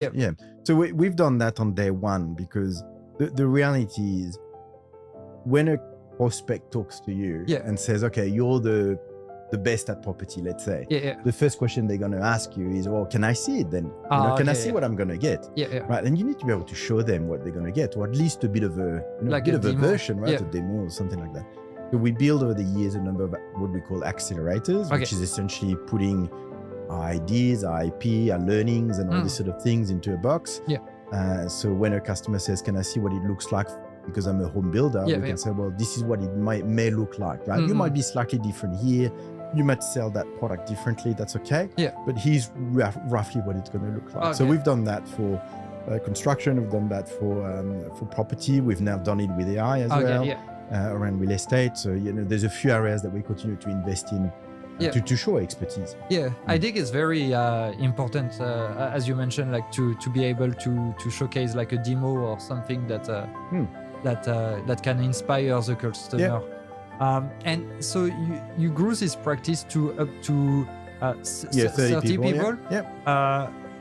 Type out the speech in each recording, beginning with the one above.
Yep. Yeah. So we've done that on day one, because the reality is, when a prospect talks to you and says, okay, you're the best at property, let's say, the first question they're going to ask you is, well, can I see it then? Can I see what I'm going to get? Right. And you need to be able to show them what they're going to get, or at least a bit of a, like a bit of demo. a version, right? A demo or something like that. So we build over the years a number of what we call accelerators, which is essentially putting our ideas, our IP, our learnings, and all these sort of things into a box. So when a customer says, can I see what it looks like? Because I'm a home builder, we can say, well, this is what it may look like, right? You might be slightly different here. You might sell that product differently. That's okay. But here's roughly what it's going to look like. So we've done that for construction. We've done that for property. We've now done it with AI as well, around real estate. So, there's a few areas that we continue to invest in to show expertise. I think it's very important, as you mentioned, like to be able to showcase like a demo or something that that can inspire the customer. And so you grew this practice to up to 30 people.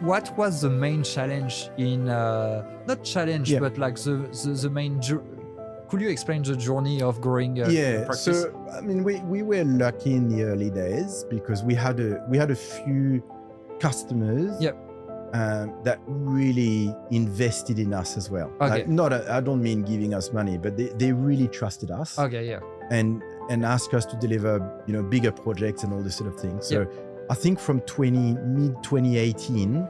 What was the main challenge in not challenge, but like the main? Could you explain the journey of growing the practice? So I mean, we were lucky in the early days, because we had a few customers that really invested in us as well. Like, I don't mean giving us money, but they really trusted us. And asked us to deliver, bigger projects and all this sort of thing. So I think from mid 2018,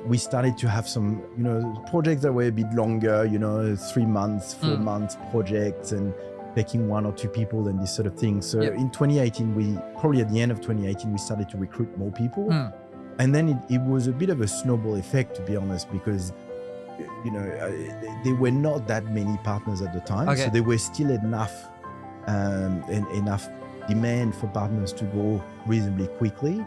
we started to have some, projects that were a bit longer, 3 months, 4 months projects, and taking 1 or 2 people and this sort of thing. So in 2018, probably at the end of 2018, we started to recruit more people. And then it was a bit of a snowball effect, to be honest, because, there were not that many partners at the time. So there were still enough demand for partners to go reasonably quickly.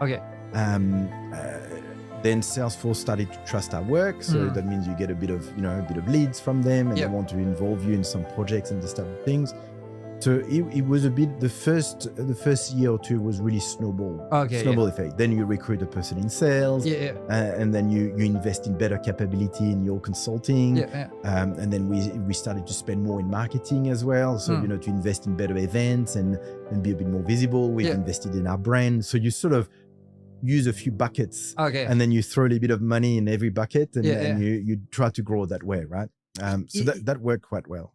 Then Salesforce started to trust our work, so that means you get a bit of leads from them, and they want to involve you in some projects and this type of things. So it was a bit, the first year or two was really snowball effect. Then you recruit a person in sales, and then you invest in better capability in your consulting, and then we started to spend more in marketing as well. So to invest in better events and be a bit more visible. We've invested in our brand. So you sort of use a few buckets, and then you throw a little bit of money in every bucket, and you try to grow that way, right? So that worked quite well.